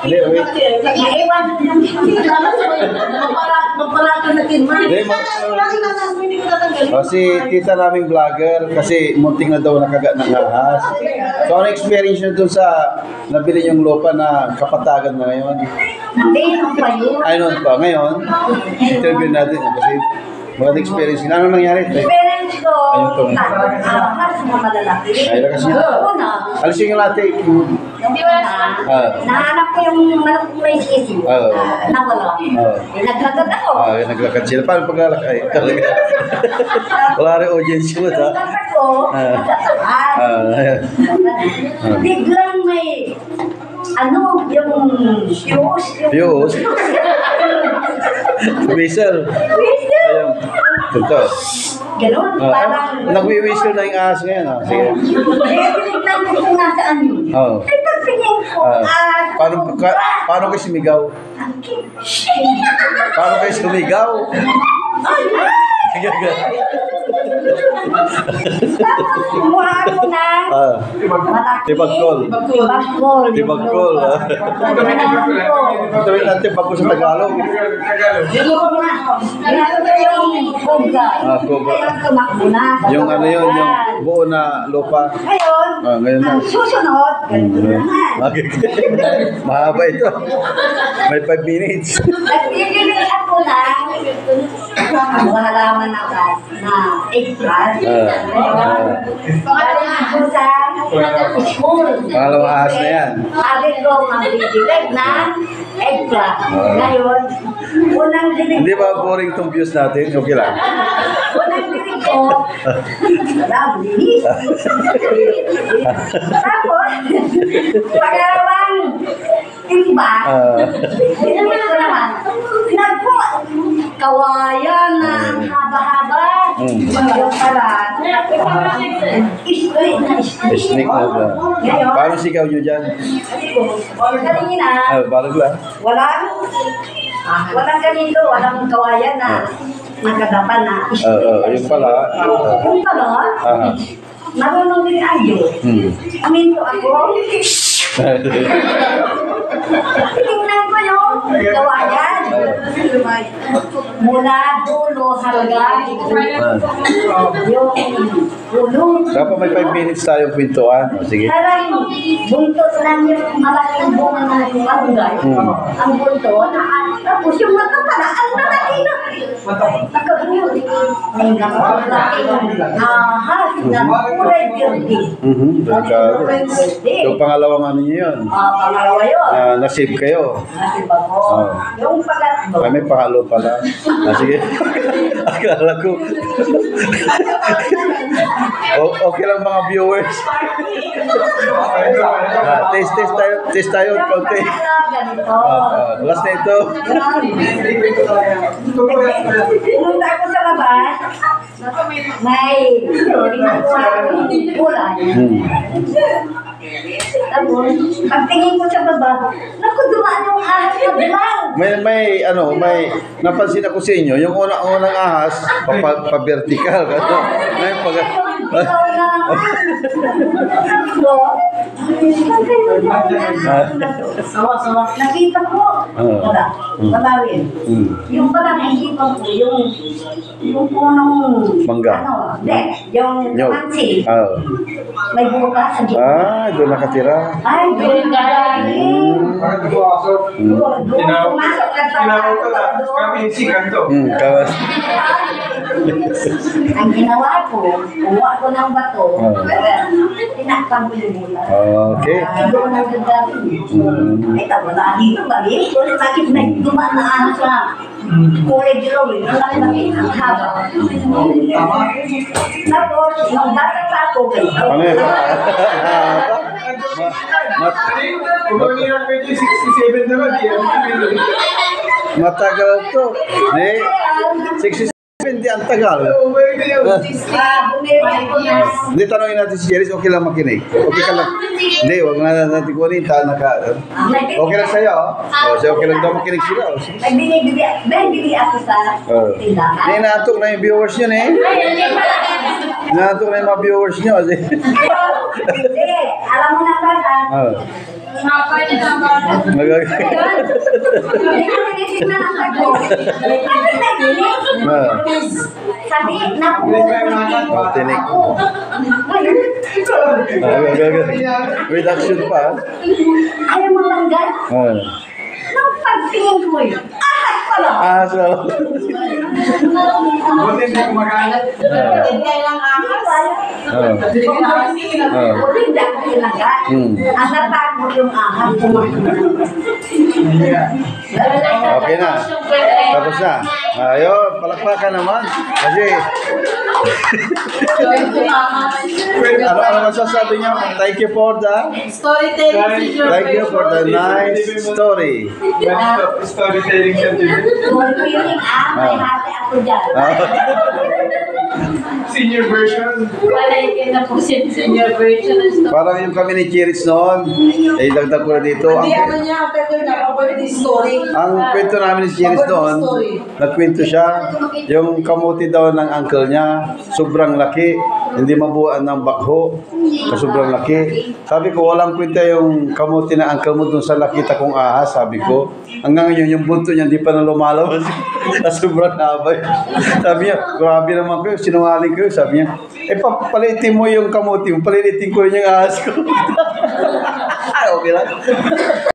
Hindi, wait. Naiwan. Magpalato na kinman. Si tita naming vlogger, kasi munting na daw nakagat ng ahas. So, ano experience nyo dun sa nabili yung lupa na kapatagan na ngayon? Hindi, nung pa yun. Ay, noon pa. Ngayon, interview natin kasi maganda experience. Ano nangyari? Parents ko, Ayun to. ahas na malalaki. Ay, lakas niya. Una, Alisin yung latte. yung nahanap ko yung manok may sisi. Nawala. Naglagat ako. Naglakad sila. Paano paglalakay? Talaga. Wala rin audience mo, ha? Dapat ko, sa taas. Biglang may, ano, yung fuse. Fuse? Whistle. Ayun. Ito. Ganun, parang... Nagwi-whistle na yung ahas ngayon. Sige. Tinignan ko kung nasaan yun. Oo. Ay, pagtingin ko, Paano kayo sumigaw? Paano kayo sumigaw? kumuha ko na. Tibagkol. Tibagkol. Tibagkol. Ito yung tibagkol sa Tagalog. Yung kobra. Cobra. Kaya tumakbo na. Yung ano yun, yung buo na lupa. Ngayon, Ngayon na. ang susunod, ganito naman. Mahaba ito. May 5 minutes. Nagbibili ako ng mga halaman na eggplant. Galing ako sa school. Pangalawang ahas na yan. Sabi ko, magbibilag na eggplant. Ngayon, unang dinig Hindi ba boring itong views natin? Okay lang. unang dinig ko, wala, linis. Tapos, pangalawang timba, dinig ko naman, nagpo, kawayan na ang haba-haba. Yung pala, straight na straight. Snake na ba? Ngayon, Paano sigaw nyo dyan? kanina, Balag lang. walang ganito, walang kawayan na nakadapan na. Yung pala. Yung pala, marunong din ayo. Aminto ako. Tingnan ko yung kawayan. Mula dulo hanggang yung ulo. Dapat may 5 minutes tayong pintuan. Sige. Parang buntot lang yung malaking bunga ng malunggay. Ang buntot. Tapos yung mata pala, ang malaki na. Nakabunot. Ang malaki ng ahas na kulay dirty. Delikado. Yung pangalawang ano nyo yun. Pangalawa yun. Na-save kayo. Diba ko? Yung pangatlo. Ay, may pangalo pala. Sige. Akala ko. Okay lang mga viewers. Taste tayo. Konti. Ganito. Last na ito. Pumunta ako sa labas. May kulay. Tapos, pagtingin ko sa baba, naku, dumaan yung ahas na bilang. May napansin ako sa inyo, yung unang ahas, pa-vertical. Ngayon, Ikaw na naman. Sawa. Nakita ko. Wala rin. Yung pala nakikita ko, yung punong... Mangga. Yung mansi. May buka sa gitna. Doon nakatira. Ay, doon galing. Doon pumasok ka sa Kawas. Ang ginawa ko, kuha ko ng bato, tinakpan ko yung mula. Okay. Doon ang gagawin. Ay, tama na dito, balik. Bakit may dumaan na ahas na kulay dilaw eh. Ang laki-laki, ang haba. Tapos, nung bata pa ako, Ano yun? Matagal to. Hindi, 67, di ang tagal. Hindi, tanongin natin si Jerry, okay lang makinig. Okay ka lang. Hindi, huwag na natin kunin. Okay lang sa'yo. Okay lang daw makinig sila. Nagbili ako sa tindahan. Hindi, naatok na yung viewers yun eh. Naatok na yung mga viewers nyo. Sige, alam mo na ba, Tinitignan ang sagot. Bakit nagdinig? Sabi, naku. Tinik. Ako. With action pa. Ayaw mo tanggal? Ah. Nung pagtingin ko yun, ahas pala. Ah, so. Buti hindi kumakalat. Hindi lang ahas. Ah. Hindi ako tinanggal. Ang natakot yung ahas. Okay na. Tapos na. Ayun, palakpakan naman. Kasi, ano masasabi niyo? Thank you for the Thank you for the nice story. Storytelling sentiment. Feeling may hati ako dyan. Senior version. Senior version ng story. Parang yung kami ni Chiriz noon, eh, dagdag ko na dito. Hindi ano niya, pero nakapagod yung story. Ang kwento namin ni Chiriz noon, nagkwento siya, yung kamuti daw ng uncle niya, sobrang laki, hindi mabuuan ng bakho, sobrang laki. Sabi ko, walang kwenta yung kamuti ng uncle mo dun sa nakita kong ahas, sabi ko. Hanggang ngayon, yung bunto niya, hindi pa na lumalabas. Na sobrang habay. Sabi niya, grabe naman kayo, sinungaling kayo. Sabi niya, palitin mo yung kamuti mo, palitin ko rin yung ahas ko. Okay lang.